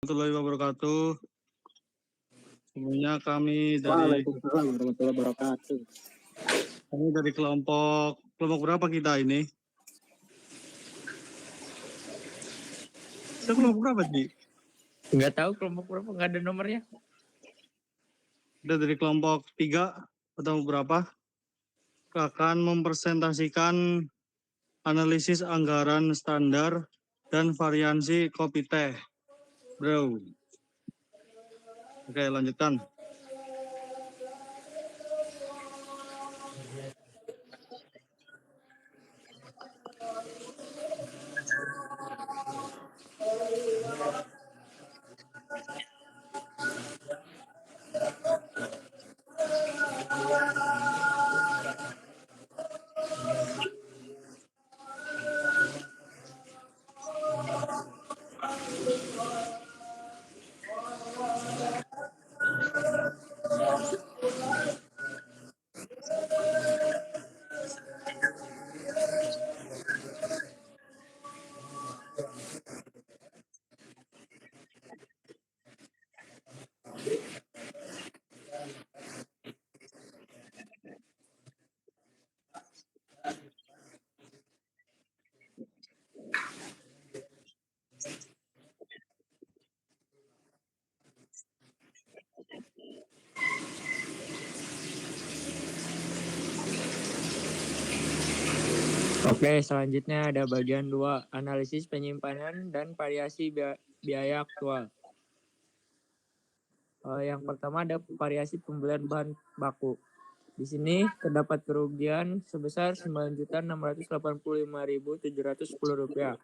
warahmatullahi wabarakatuh. Semuanya kami dari Waalaikumsalam warahmatullahi wabarakatuh. kami dari kelompok berapa kita ini? Kita kelompok berapa sih? Nggak tahu kelompok berapa, nggak ada nomornya. Kita dari kelompok 3 atau berapa? Akan mempresentasikan analisis anggaran standar dan variansi kopi teh, bro. Oke, lanjutkan. Oke, selanjutnya ada bagian 2, analisis penyimpanan dan variasi biaya aktual. Yang pertama ada variasi pembelian bahan baku. Di sini terdapat kerugian sebesar Rp9.685.710.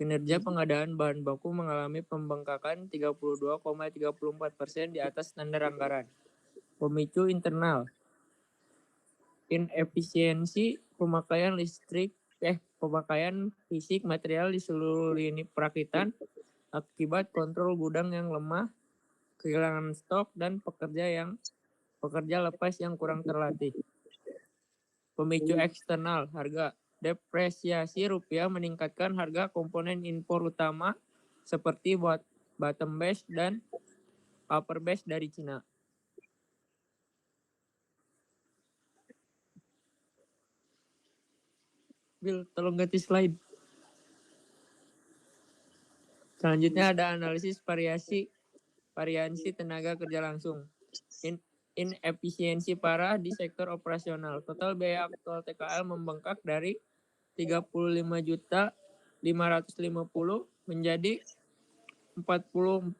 Kinerja pengadaan bahan baku mengalami pembengkakan 32,34% di atas standar anggaran. Pemicu internal, inefisiensi pemakaian fisik material di seluruh lini perakitan akibat kontrol gudang yang lemah, kehilangan stok, dan pekerja lepas yang kurang terlatih. Pemicu eksternal, harga depresiasi rupiah meningkatkan harga komponen impor utama seperti bottom base dan upper base dari Cina. Bill, tolong ganti slide. Selanjutnya ada analisis variansi tenaga kerja langsung. Inefisiensi parah di sektor operasional. Total biaya aktual TKL membengkak dari 35.550 menjadi 44,55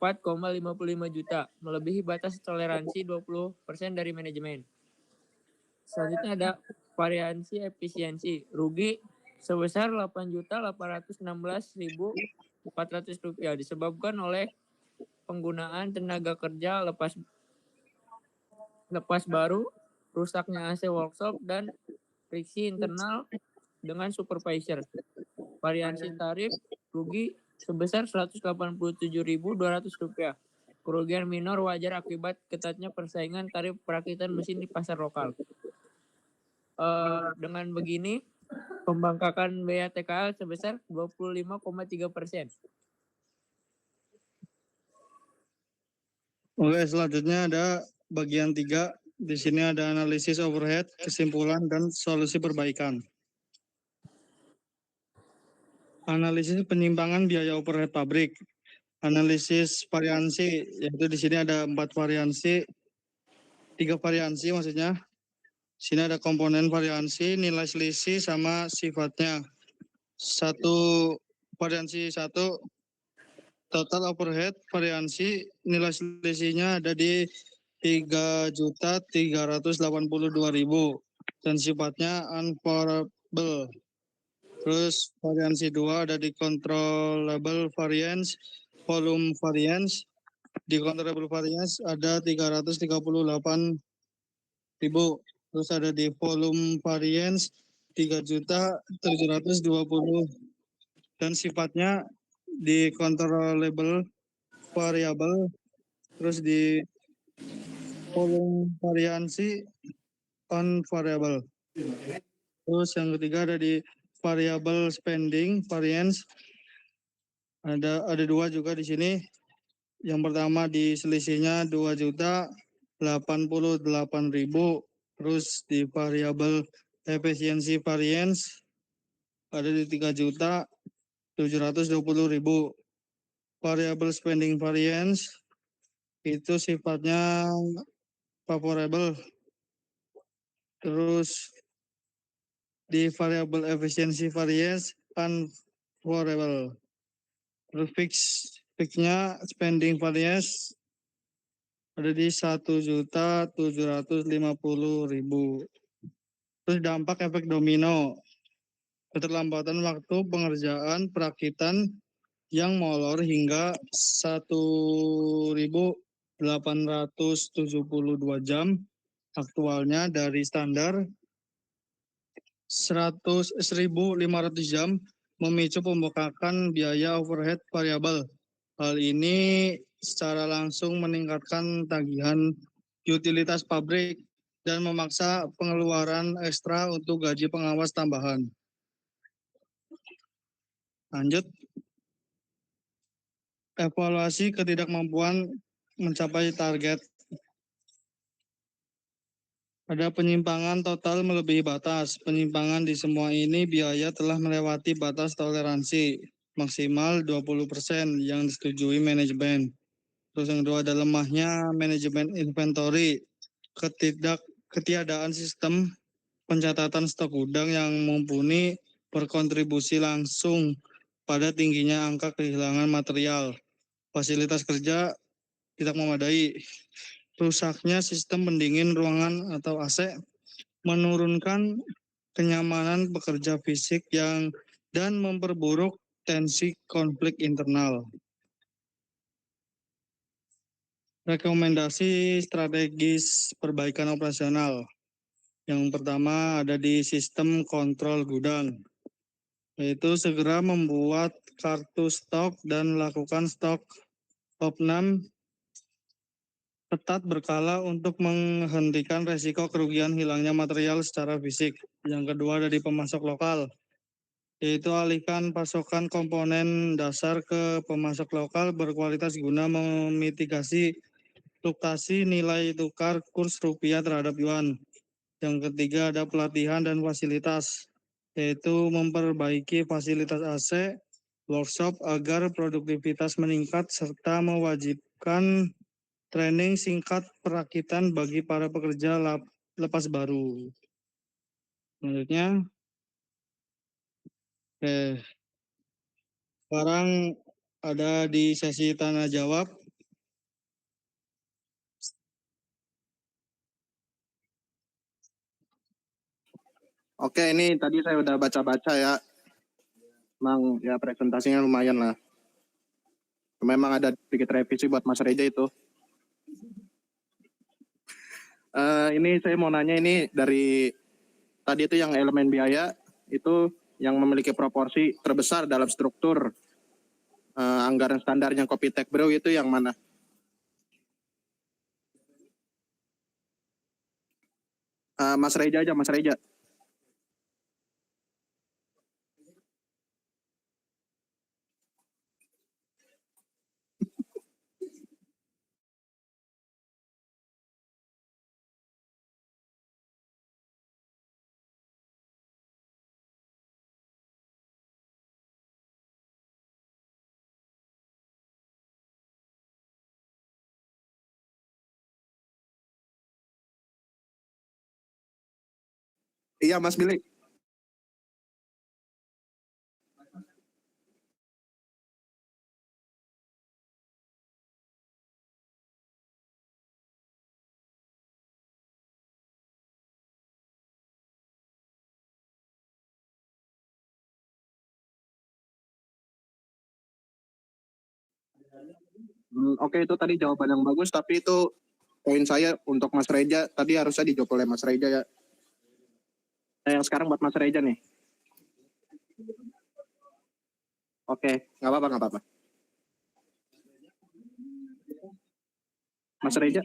juta, melebihi batas toleransi 20% dari manajemen. Selanjutnya ada variansi efisiensi, rugi sebesar Rp8.816.400 disebabkan oleh penggunaan tenaga kerja lepas baru, rusaknya AC workshop, dan friksi internal dengan supervisor. Variansi tarif rugi sebesar Rp187.200. Kerugian minor wajar akibat ketatnya persaingan tarif perakitan mesin di pasar lokal. Dengan begini, pembangkakan biaya TKL sebesar 25,3%. Oke, selanjutnya ada bagian 3. Di sini ada analisis overhead, kesimpulan, dan solusi perbaikan. Analisis penyimpangan biaya overhead pabrik. Analisis variansi, yaitu di sini ada 3 variansi maksudnya. Sini ada komponen variansi, nilai selisih, sama sifatnya. Variansi 1, total overhead variansi, nilai selisihnya ada di 3.382.000 dan sifatnya unfavorable. Terus variansi 2 ada di controllable variance, volume variance. Di controllable variance ada 338.000. Terus ada di volume variance 3.720 dan sifatnya di controllable variable. Terus di volume variansi unvariable. Terus yang ketiga ada di variable spending variance, Ada dua juga di sini. Yang pertama di selisihnya 2.088.000. Terus di variabel efisiensi variance ada di 3.720.000. Variabel spending variance itu sifatnya favorable. Terus di variabel efisiensi variance unfavorable. Terus fixnya spending variance ada di 1.750.000. Terus dampak efek domino. Keterlambatan waktu pengerjaan perakitan yang molor hingga 1.872 jam aktualnya dari standar 1.500 jam memicu pembengkakan biaya overhead variabel. Hal ini secara langsung meningkatkan tagihan utilitas pabrik dan memaksa pengeluaran ekstra untuk gaji pengawas tambahan. Lanjut. Evaluasi ketidakmampuan mencapai target. Ada penyimpangan total melebihi batas. Penyimpangan di semua ini biaya telah melewati batas toleransi maksimal 20% yang disetujui manajemen. Terus yang kedua ada lemahnya manajemen inventory. Ketiadaan sistem pencatatan stok gudang yang mumpuni berkontribusi langsung pada tingginya angka kehilangan material. Fasilitas kerja tidak memadai. Rusaknya sistem pendingin ruangan atau AC menurunkan kenyamanan pekerja fisik dan memperburuk tensi konflik internal. Rekomendasi strategis perbaikan operasional. Yang pertama ada di sistem kontrol gudang, yaitu segera membuat kartu stok dan lakukan stok opnam ketat berkala untuk menghentikan resiko kerugian hilangnya material secara fisik. Yang kedua ada di pemasok lokal, yaitu alihkan pasokan komponen dasar ke pemasok lokal berkualitas guna memitigasi fluktuasi nilai tukar kurs rupiah terhadap yuan. Yang ketiga ada pelatihan dan fasilitas, yaitu memperbaiki fasilitas AC, workshop agar produktivitas meningkat serta mewajibkan training singkat perakitan bagi para pekerja lepas baru. Selanjutnya, sekarang ada di sesi tanya jawab. Oke, ini tadi saya udah baca-baca ya. Memang ya presentasinya lumayan lah. Memang ada sedikit revisi buat Mas Reja itu. Ini saya mau nanya ini dari tadi itu yang elemen biaya itu yang memiliki proporsi terbesar dalam struktur anggaran standarnya Kopitech Bro itu yang mana? Mas Reja aja, Mas Reja. Iya, Mas Billy. Oke, itu tadi jawaban yang bagus, tapi itu poin saya untuk Mas Reja tadi harusnya dijawab oleh Mas Reja ya. Yang sekarang buat Mas Reja nih. Oke, nggak apa-apa, nggak apa-apa. Mas Reja.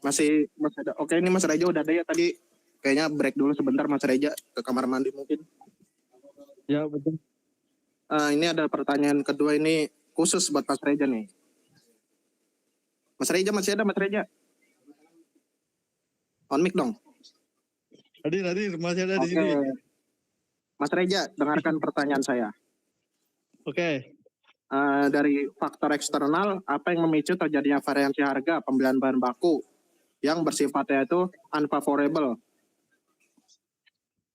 Masih ada. Oke, ini Mas Reja udah ada ya tadi. Kayaknya break dulu sebentar Mas Reja ke kamar mandi mungkin. Ya, betul. Ini ada pertanyaan kedua ini khusus buat Mas Reja nih. Mas Reja masih ada Mas Reja? On mic dong. Hadir, masih ada di Oke. sini. Mas Reja, dengarkan pertanyaan saya. Oke. Dari faktor eksternal, apa yang memicu terjadinya variasi harga pembelian bahan baku yang bersifatnya itu unfavorable?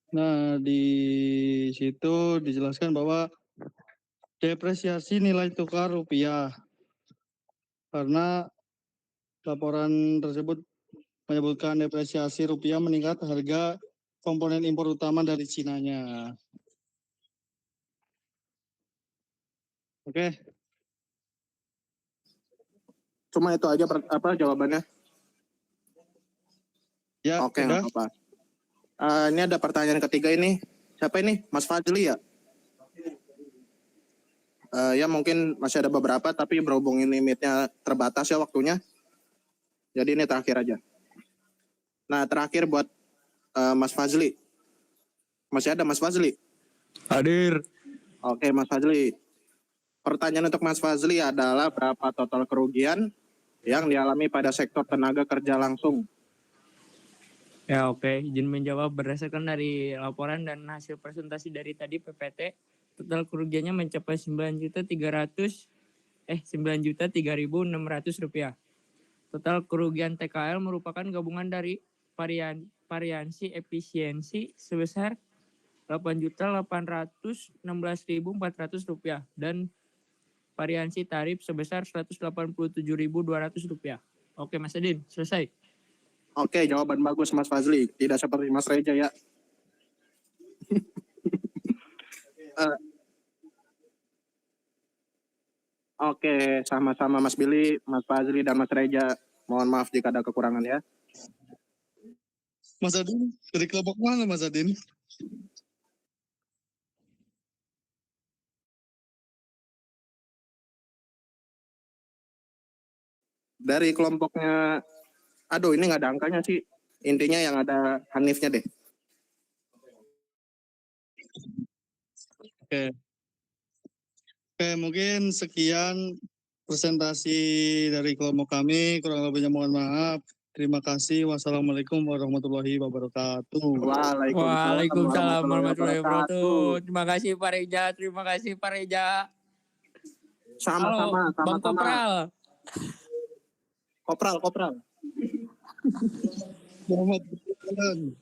Nah, di situ dijelaskan bahwa depresiasi nilai tukar rupiah. Karena laporan tersebut menyebutkan depresiasi rupiah meningkat harga komponen impor utama dari Cina-nya. Oke. Cuma itu aja jawabannya. Ya, Oke, udah. nggak apa-apa. Ini ada pertanyaan ketiga ini. Siapa ini? Mas Fadli ya? Ya mungkin masih ada beberapa, tapi berhubung ini meet-nya terbatas ya waktunya. Jadi ini terakhir aja. Nah, terakhir buat Mas Fazli. Masih ada Mas Fazli? Hadir. Oke, Mas Fazli. Pertanyaan untuk Mas Fazli adalah berapa total kerugian yang dialami pada sektor tenaga kerja langsung? Ya oke, izin menjawab berdasarkan dari laporan dan hasil presentasi dari tadi PPT, total kerugiannya mencapai 9.300.000 rupiah. Total kerugian TKL merupakan gabungan dari variansi efisiensi sebesar 8.816.400 rupiah dan variansi tarif sebesar 187.200 rupiah. Oke Mas Edin, selesai. Oke, jawaban bagus Mas Fazli. Tidak seperti Mas Reja ya. Oke, sama-sama Mas Billy, Mas Fazli, dan Mas Reja. Mohon maaf jika ada kekurangan ya. Mas Adin, dari kelompok mana Mas Adin? Dari kelompoknya, aduh ini nggak ada angkanya sih. Intinya yang ada Hanifnya deh. Oke. Oke, mungkin sekian presentasi dari kelompok kami. Kurang lebihnya mohon maaf. Terima kasih. Wassalamualaikum warahmatullahi wabarakatuh. Waalaikumsalam warahmatullahi wabarakatuh. Terima kasih Pak Reja, terima kasih Pak Reja. Sama-sama, Halo, Bang Kopral. Kopral. Selamat berjalan.